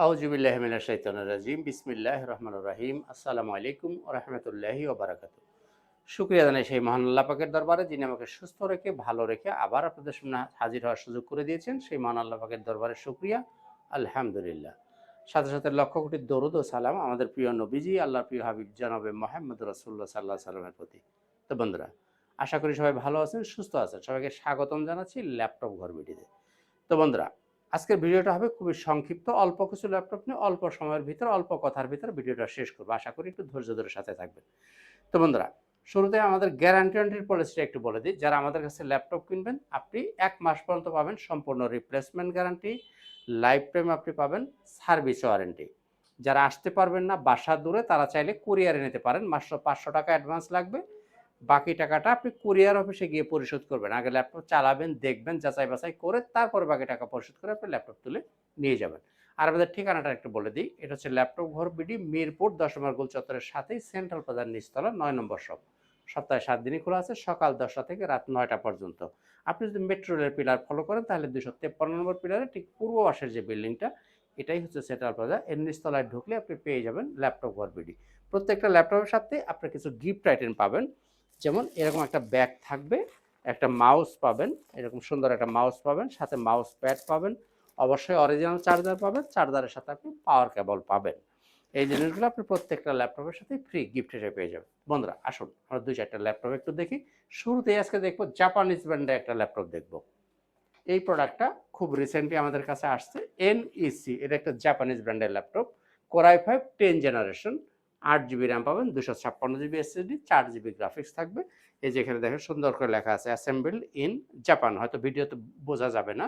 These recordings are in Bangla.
আউযুবিল্লাহি মিনাশ শাইতানির রাজিম। বিসমিল্লাহির রহমানির রহিম। আসসালামু আলাইকুম ওয়া রাহমাতুল্লাহি ওয়া বারাকাতুহু। শুকরিয়া জানাই সেই মহান আল্লাহ পাকের দরবারে যিনি আমাকে সুস্থ রেখে, ভালো রেখে আবার আপনাদের সামনে হাজির হওয়ার সুযোগ করে দিয়েছেন। সেই মহান আল্লাহ পাকের দরবারে শুকরিয়া, আলহামদুলিল্লাহ। সাথে, সাথে লক্ষ কোটি দরুদ ও সালাম আমাদের প্রিয় নবীজি, আল্লাহর প্রিয় হাবিব জনাবে মুহাম্মদ রাসূলুল্লাহ সাল্লাল্লাহু আলাইহি ওয়াসাল্লামের প্রতি। তো বন্ধুরা, আশা করি সবাই ভালো আছেন, সুস্থ আছেন। সবাইকে স্বাগতম জানাচ্ছি ল্যাপটপ ঘর ভিডিওতে। তো বন্ধুরা, আজকের ভিডিওটা হবে খুবই সংক্ষিপ্ত। অল্প কিছু ল্যাপটপ নিয়ে অল্প সময়ের ভিতর, অল্প কথার ভিতরে ভিডিওটা শেষ করব। আশা করি একটু ধৈর্য ধরে সাথে থাকবেন। তো বন্ধুরা, শুরুতে আমাদের গ্যারান্টি ওয়ারেন্টির পলিসিটা একটু বলে দিই। যারা আমাদের কাছে ল্যাপটপ কিনবেন, আপনি ১ মাস পর্যন্ত পাবেন সম্পূর্ণ রিপ্লেসমেন্ট গ্যারান্টি, লাইফ টাইম আপনি পাবেন সার্ভিস ওয়ারেন্টি। যারা আসতে পারবেন না, বাসা দূরে, তারা চাইলে কুরিয়ারে নিতে পারেন। মাত্র ৳৫০০ অ্যাডভান্স লাগবে। বাকি টাকাটা আপনি কুরিয়ার অফিসে গিয়ে পরিশোধ করবেন। আগে ল্যাপটপ চালাবেন, দেখবেন, যাচাই বাছাই করে তারপরে বাকি টাকা পরিশোধ করে আপনি ল্যাপটপ তুলে নিয়ে যাবেন। আর আমাদের ঠিকানাটা একটু বলে দিই। এটা হচ্ছে ল্যাপটপ ঘর বিডি, মিরপুর ১০ নম্বর গোল চত্বরের সাথেই সেন্ট্রাল প্লাজার নিচতলা ৯ নম্বর শপ। সপ্তাহে ৭ দিনই খোলা আছে, সকাল ১০টা থেকে রাত ৯টা পর্যন্ত। আপনি যদি মেট্রো রেলের পিলার ফলো করেন তাহলে ২৫৩ নম্বর পিলারে ঠিক পূর্ব পাশের যে বিল্ডিংটা, এটাই হচ্ছে সেন্ট্রাল প্লাজা। এর নিচতলায় ঢুকলে আপনি পেয়ে যাবেন ল্যাপটপ ঘর বিডি। প্রত্যেকটা ল্যাপটপের সাথে আপনি কিছু গিফট আইটেম পাবেন। যেমন এরকম একটা ব্যাগ থাকবে, একটা মাউস পাবেন, এরকম সুন্দর একটা মাউস পাবেন, সাথে মাউস প্যাড পাবেন, অবশ্যই অরিজিনাল চার্জার পাবেন, চার্জারের সাথে আপনি পাওয়ার কেবল পাবেন। এই জিনিসগুলো আপনি প্রত্যেকটা ল্যাপটপের সাথে ফ্রি গিফট হিসেবে পেয়ে যাবেন। বন্ধুরা, আসুন আমরা ২-৪টা ল্যাপটপ একটু দেখি। শুরুতেই আজকে দেখবো জাপানিজ ব্র্যান্ডের একটা ল্যাপটপ দেখবো। এই প্রোডাক্টটা খুব রিসেন্টলি আমাদের কাছে আসছে। NEC, এটা একটা জাপানিজ ব্র্যান্ডের laptop. Core i5 10 generation, 8 GB RAM পাবেন, 256 জিবি SSD, 4 জিবি গ্রাফিক্স থাকবে। এই যে এখানে দেখেন সুন্দর করে লেখা আছে অ্যাসেম্বলড ইন জাপান। হয়তো ভিডিওতে বোঝা যাবে না।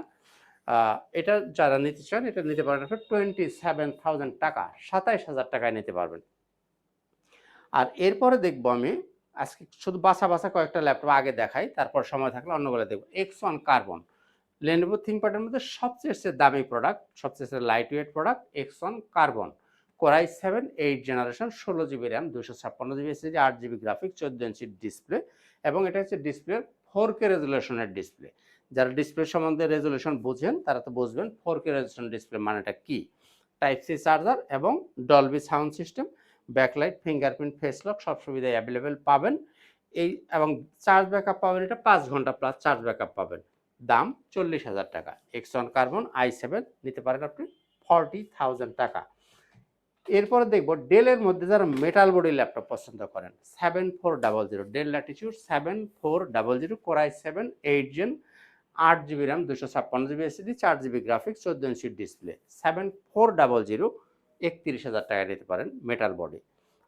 এটা যারা নিতে চান এটা নিতে পারেন আপনি 27,000 টাকা, 27,000 টাকায় নিতে পারবেন। আর এরপরে দেখবো আমি আজকে শুধু বাছা কয়েকটা ল্যাপটপ আগে দেখাই, তারপর সময় থাকলে অন্যগুলো দেখবো। X1 কার্বন, Lenovo ThinkPad-এর মধ্যে সবচেয়ে দামি প্রোডাক্ট, সবচেয়ে light weight product X1 carbon. Core i7 8 generation, 16 GB RAM, 256 GB SSD, 8 GB graphics, 14 ইঞ্চির ডিসপ্লে। এবং এটা হচ্ছে ডিসপ্লে 4K রেজুলেশনের ডিসপ্লে। যারা ডিসপ্লে সম্বন্ধে রেজুলেশন বুঝেন তারা তো বুঝবেন 4K রেজুলেশন ডিসপ্লে মানেটা কি। টাইপ সি চার্জার এবং Dolby sound system, backlight, fingerprint, face lock সব সুবিধাই অ্যাভেলেবেল পাবেন। এই এবং চার্জ ব্যাকআপ পাবেন, এটা 5 ঘন্টা প্লাস চার্জ ব্যাকআপ পাবেন। দাম 40,000 টাকা। X1 কার্বন i7 নিতে পারেন আপনি 40,000 টাকা। এরপরে দেখব ডেলের মধ্যে যারা মেটাল বডি ল্যাপটপ পছন্দ করেন, 7400 Dell Latitude 7400, Core i7 8 gen, 8 GB RAM, 256 GB SSD, 4 GB graphics, 14 ইঞ্চির ডিসপ্লে। 7400 31,000 টাকায় নিতে পারেন মেটাল বডি।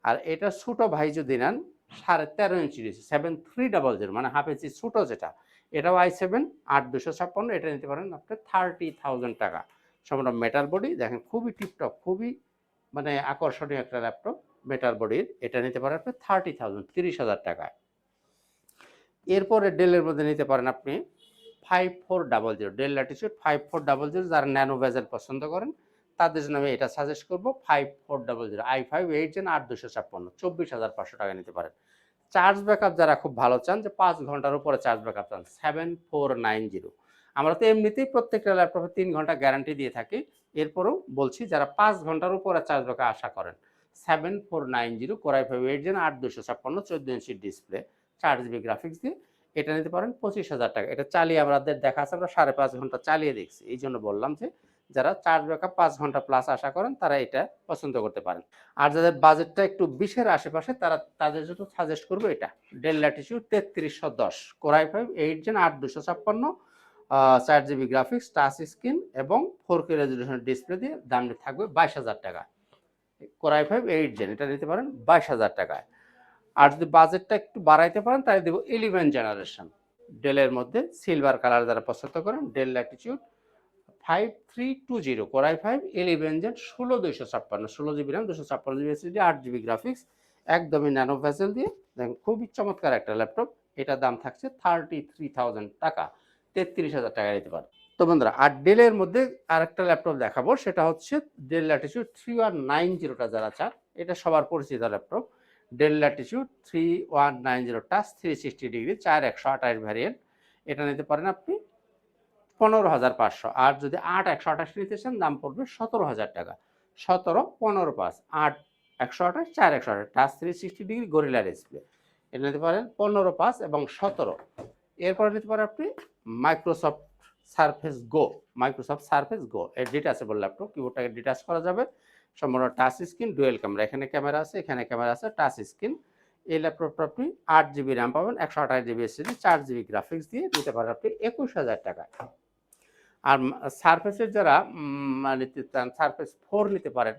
আর এটা ছোটো ভাই যদি নেন 13.5 ইঞ্চি ডিসপ্লে, 7300 মানে হাফ ইঞ্চি ছোটো যেটা, এটাও i7 8 256, এটা নিতে পারেন আপনি 30,000 টাকা। সম্পূর্ণ মেটাল বডি, দেখেন খুবই টিপটপ, খুবই মানে আকর্ষণীয় একটা ল্যাপটপ মেটাল বডির। এটা নিতে পারেন আপনি 30,000 30,000 টাকায়। এরপরে ডেলের মধ্যে নিতে পারেন আপনি 5400 ডেল ল্যাটিটিউড 5400। যারা ন্যানো ভেজেল পছন্দ করেন তাদের জন্য আমি এটা সাজেস্ট করবো। 5400 i5 8 জেন, 8 256, 24,500 টাকা নিতে পারেন। চার্জ ব্যাকআপ যারা খুব ভালো চান, যে 5 ঘন্টার উপরে চার্জ ব্যাকআপ চান, 7490। আমরা তো এমনিতেই প্রত্যেকটা ল্যাপটপে 3 ঘন্টা গ্যারান্টি দিয়ে থাকি। এরপরেও বলছি যারা 5 ঘন্টার উপরে চার্জ ব্যাকআপ আশা করেন, 7490 Core i5 8 জেন, 8 256, 14 ইঞ্চির ডিসপ্লে, 4 জিবি গ্রাফিক্স দিয়ে এটা নিতে পারেন 25,000 টাকা। এটা চালিয়ে আমাদের দেখা আছে, আমরা 5.5 ঘন্টা চালিয়ে দেখছি। এই জন্য বললাম যে যারা চার্জ ব্যাকআপ 5 ঘন্টা প্লাস আশা করেন তারা এটা পছন্দ করতে পারেন। আর যাদের বাজেটটা একটু 20-এর আশেপাশে তাদের জন্য সাজেস্ট করবো এটা Dell Latitude 3310, Core i5 8 gen, 8 256, 4 GB graphics, touch screen এবং 4K রেজুলেশনের ডিসপ্লে দিয়ে দাম থাকবে 22,000 টাকা। Core i5 8 জেন এটা নিতে পারেন 22,000 টাকায়। আর যদি বাজেটটা একটু বাড়াইতে পারেন তাহলে দেবো 11 জেনারেশন ডেলের মধ্যে সিলভার কালার যারা পছন্দ করেন, Dell Latitude 5320 Core i5 11 gen, 16 256, 16 GB RAM, 256 GB SSD, 8 GB graphics, একদমই ন্যানো ভেসেল দিয়ে। দেখেন খুবই চমৎকার একটা ল্যাপটপ। এটার দাম থাকছে 33,000 টাকা, 33,000 টাকা নিতে পারেন। তো বন্ধুরা, আর ডেলের মধ্যে আরেকটা ল্যাপটপ দেখাবো, সেটা হচ্ছে ডেল ল্যাটিটিউড 3190টা যারা চান, এটা সবার পরিচিত laptop. Del Latitude 3190 touch 360 degree 4128 variant, এটা নিতে পারেন আপনি 15,500। আর যদি 8128 নিতে চান দাম পড়বে 17,000 টাকা। 17, 15 pass 8, 128, 4, 128 touch 360 degree gorilla display, এটা নিতে পারেন 15 পাস এবং 17। এরপরে নিতে পারেন আপনি মাইক্রোসফট সারফেস গো, মাইক্রোসফট সারফেস গো এর ডিটাচেবল ল্যাপটপ, কিবোর্ডটাকে ডিটাচ করা যাবে, সম্পূর্ণ টাচ স্ক্রিন, ডুয়েল ক্যামেরা, এখানে ক্যামেরা আছে, এখানে ক্যামেরা আছে, টাচ স্ক্রিন। এই ল্যাপটপটা আপনি 8 জিবি র্যাম পাবেন, 128 জিবি এসএসডি, 4 জিবি গ্রাফিক্স দিয়ে নিতে পারেন আপনি 21,000 টাকা। আর সারফেসের যারা নিতে চান, সারফেস 4 নিতে পারেন,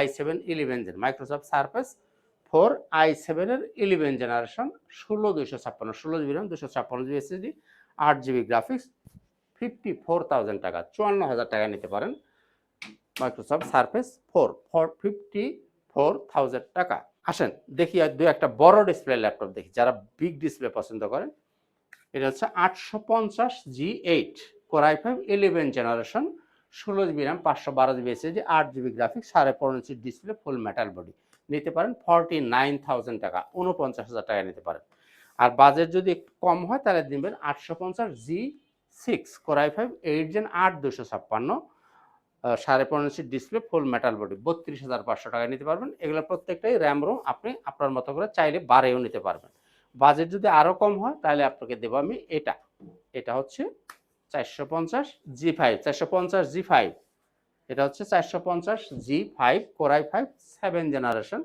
i7 11 gen, Microsoft surface 4 i7 এর 11 generation, 16,256, 16 GB RAM, 256 GB SSD, 8 GB graphics, 54,000 টাকা, 54,000 টাকা নিতে পারেন মাইক্রোসফট সারফেস 4 ফর 54,000 টাকা। আসেন দেখি আর দু একটা বড় ডিসপ্লে ল্যাপটপ দেখি, যারা বিগ ডিসপ্লে পছন্দ করেন। এটা হচ্ছে 850G8 core i5 11 generation, 16 GB RAM, 512 GB SSD, 8 GB graphics, 15.5 inch display, ফুল মেটাল বডি, নিতে পারেন 49,000 টাকা, 49,000 টাকা নিতে পারেন। আর বাজেট যদি কম হয় তাহলে দিবেন 850G6 core i5 8 gen 8256, 15.5 inch display, ফুল মেটাল বডি, 32,500 টাকায় নিতে পারবেন। এগুলো প্রত্যেকটাই র্যাম রোম আপনি আপনার মতো করে চাইলে বাড়িয়েও নিতে পারবেন। বাজেট যদি আরও কম হয় তাহলে আপনাকে দেবো আমি এটা, এটা হচ্ছে 450G5, 450G5, এটা হচ্ছে 450G5 core i5 7 generation,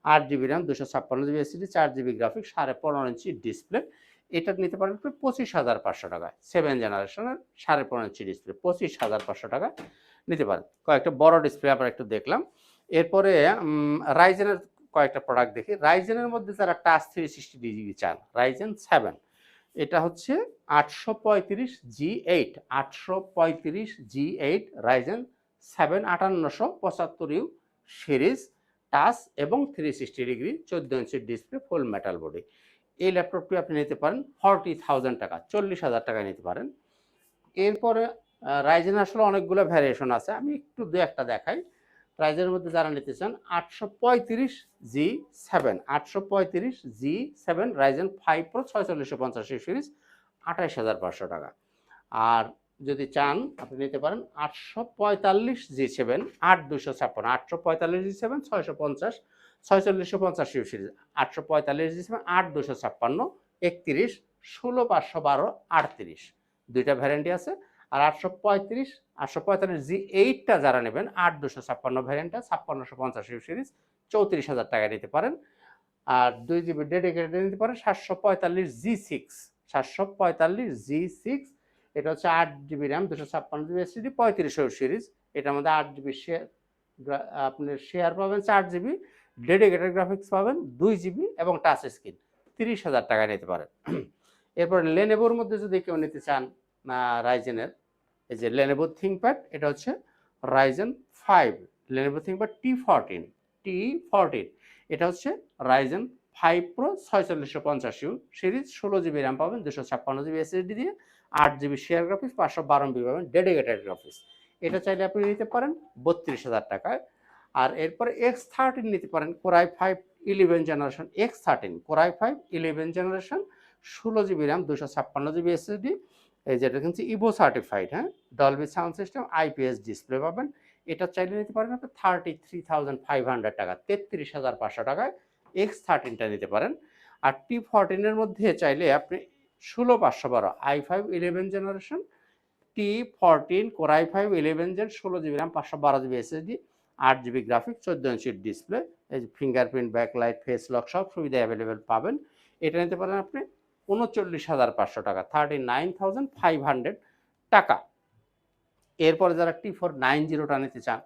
8 GB RAM, 256 GB SSD, 4 GB graphics, 15.5 inch display, এটা নিতে পারেন 25,500 টাকায়, 7 জেনারেশনের 15.5 ইঞ্চি ডিসপ্লে, 25,500 টাকা নিতে পারেন। কয়েকটা বড় ডিসপ্লে আমরা একটু দেখলাম। এরপরে রাইজেনের কয়েকটা প্রোডাক্ট দেখি। রাইজেনের মধ্যে যারা টাচ 360 ডিগ্রি চান, রাইজেন 7, এটা হচ্ছে 835G8, 835G8 Ryzen 7 5875U series, touch এবং 360 ডিগ্রি, 14 ইঞ্চির ডিসপ্লে, ফুল মেটাল বডি। এই ল্যাপটপটি আপনি নিতে পারেন 40,000 টাকা, 40,000 টাকায় নিতে পারেন। এরপরে রাইজেন আসলে অনেকগুলো ভ্যারিয়েশন আছে, আমি একটু দু একটা দেখাই। রাইজেনের মধ্যে যারা নিতে চান 835G7, 835G7 Ryzen 5 pro 4650 series, 28,500 টাকা। আর যদি চান আপনি নিতে পারেন 845G7 8256, 845G7 650 4650 সিরিজ, 845G7 8256, 31, 16512, 38, দুইটা ভ্যারিয়েন্টই আছে। আর 845G8টা যারা নেবেন 8256 ভ্যারিয়েন্টটা, 5650 সিরিজ, 34,000 টাকায় নিতে পারেন। আর 2 জিবি ডেডিকেটেড নিতে পারেন 745G6, 745G6, এটা হচ্ছে 8 GB RAM, 256 GB SSD, 3500 series, এটার মধ্যে 8 জিবি শেয়ার, আপনি শেয়ার পাবেন, 4 জিবি ডেডিকেটেড গ্রাফিক্স পাবেন, 2 জিবি এবং টাচ স্ক্রিন, 30,000 টাকায় নিতে পারেন। এরপর লেনোভোর মধ্যে যদি কেউ নিতে চান রাইজেনের, এই যে লেনোভো থিংকপ্যাড, এটা হচ্ছে রাইজেন 5, লেনোভো থিংকপ্যাড T14, এটা হচ্ছে Ryzen 5 pro 4650 series, 16 GB RAM পাবেন, 256 জিবি এসএসডি দিয়ে, 8 জিবি শেয়ার গ্রাফিক্স, 512 পাবেন ডেডিকেটেড গ্রাফিক্স, এটা চাইলে আপনি নিতে পারেন 32,000 টাকায়। আর এরপরে X13 নিতে পারেন, core i5 11 generation, X13 core i5 11 generation, 16 GB RAM, 256 GB SSD, এই যেটা কিন্তু ইভো সার্টিফাইড, হ্যাঁ, Dolby sound system, IPS display পাবেন, এটা চাইলে নিতে পারেন আপনি 33,500 টাকা, 33,500 টাকায় X13টা নিতে পারেন। আর T14 মধ্যে চাইলে আপনি 16,512 i5 11 generation, T14 core i5 11 gen, 16 GB RAM, 512 GB SSD, 8 GB graphics, 14 ইঞ্চির ডিসপ্লে, এই যে ফিঙ্গারপ্রিন্ট, ব্যাকলাইট, ফেস লক সব সুবিধা অ্যাভেলেবেল পাবেন। এটা নিতে পারেন আপনি 39,500 টাকা, 39,500 টাকা। এরপরে যারা T490টা নিতে চান,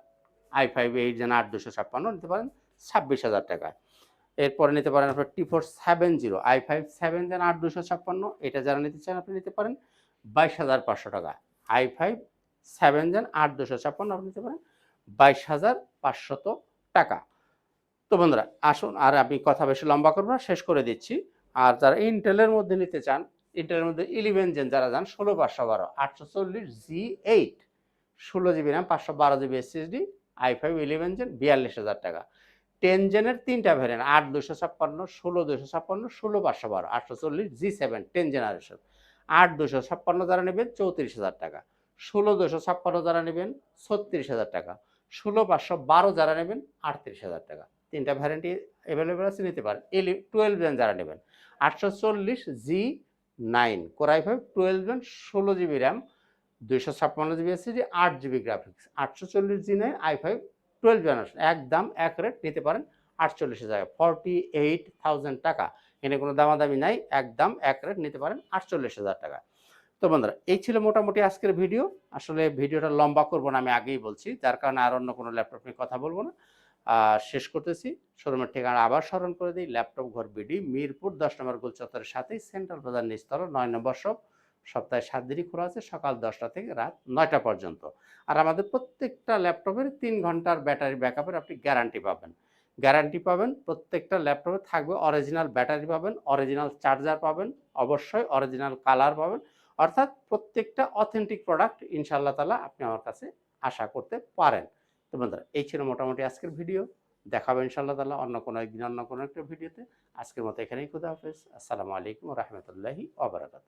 i5 8 জেন 8256 নিতে পারেন 26,000 টাকায়। এরপরে নিতে পারেন আপনার T470 i5 7 জেন 8256, এটা যারা নিতে চান আপনি নিতে পারেন 22,500 টাকা, i5 7 জেন 8256 আপনি নিতে পারেন 22,500 টাকা। তো বন্ধুরা আসুন, আর আমি কথা বেশি লম্বা করবো না, শেষ করে দিচ্ছি। আর যারা ইন্টেলের মধ্যে নিতে চান, ইন্টেলের মধ্যে 11 জেন যারা যান, 16,512, 840G8, 16 GB RAM, 512 GB SSD, i5 11 gen, 42,000 টাকা। 10 জেনের তিনটা ভ্যারিয়েন্ট, 8,256, 16,256, 16,512, 840G7 10 জেনারেশন, 8,256 যারা নেবেন 34,000 টাকা, 16,256 যারা নেবেন 36,000 টাকা, 16,512 যারা নেবেন 38,000 টাকা। 3টা ভ্যারিয়েন্টই অ্যাভেলেবল আছে, নিতে পারেন। 12 জেন যারা নেবেন 840G9 Core i5 12 gen 16 GB RAM 256 GB SSD 8 GB graphics 840G9 i5 12 generation একদম এক রেট নিতে পারেন 48,000 টাকা 48,000 টাকা। এখানে কোনো দামাদামি নাই, একদম এক রেট নিতে পারেন 48,000 টাকা। তো বন্ধুরা এই ছিল মোটামুটি আজকের ভিডিও। আসলে ভিডিওটা লম্বা করব না, আমি আগেই বলছি, যার কারণে আর অন্য কোনো ল্যাপটপ নিয়ে কথা বলবো না। শেষ করতেছি। শোরুমের ঠিকানা আবার স্মরণ করে দিই, ল্যাপটপ ঘর বিডি মিরপুর 10 নম্বর গোল চত্বরের সাথেই সেন্ট্রাল বাজার নিচতলা 9 নম্বর শপ। সপ্তাহে 7 দিনই খোলা আছে, সকাল 10টা থেকে রাত 9টা পর্যন্ত। আর আমাদের প্রত্যেকটা ল্যাপটপের 3 ঘন্টার ব্যাটারি ব্যাকআপের আপনি গ্যারান্টি পাবেন। প্রত্যেকটা ল্যাপটপে থাকবে অরিজিনাল ব্যাটারি পাবেন, অরিজিনাল চার্জার পাবেন, অবশ্যই অরিজিনাল কালার পাবেন। অর্থাৎ প্রত্যেকটা অথেন্টিক প্রোডাক্ট ইনশাআল্লাহ তাআলা আপনি আমার কাছে আশা করতে পারেন। তো বন্ধুরা এই ছিল মোটামুটি আজকের ভিডিও। দেখা হবে ইনশাআল্লাহ তাআলা অন্য কোনো একদিন অন্য কোনো একটা ভিডিওতে। আজকের মতো এখানেই, খুদা হাফেজ। আসসালামু আলাইকুম ওয়া রাহমাতুল্লাহি ওয়া বারাকাতুহু।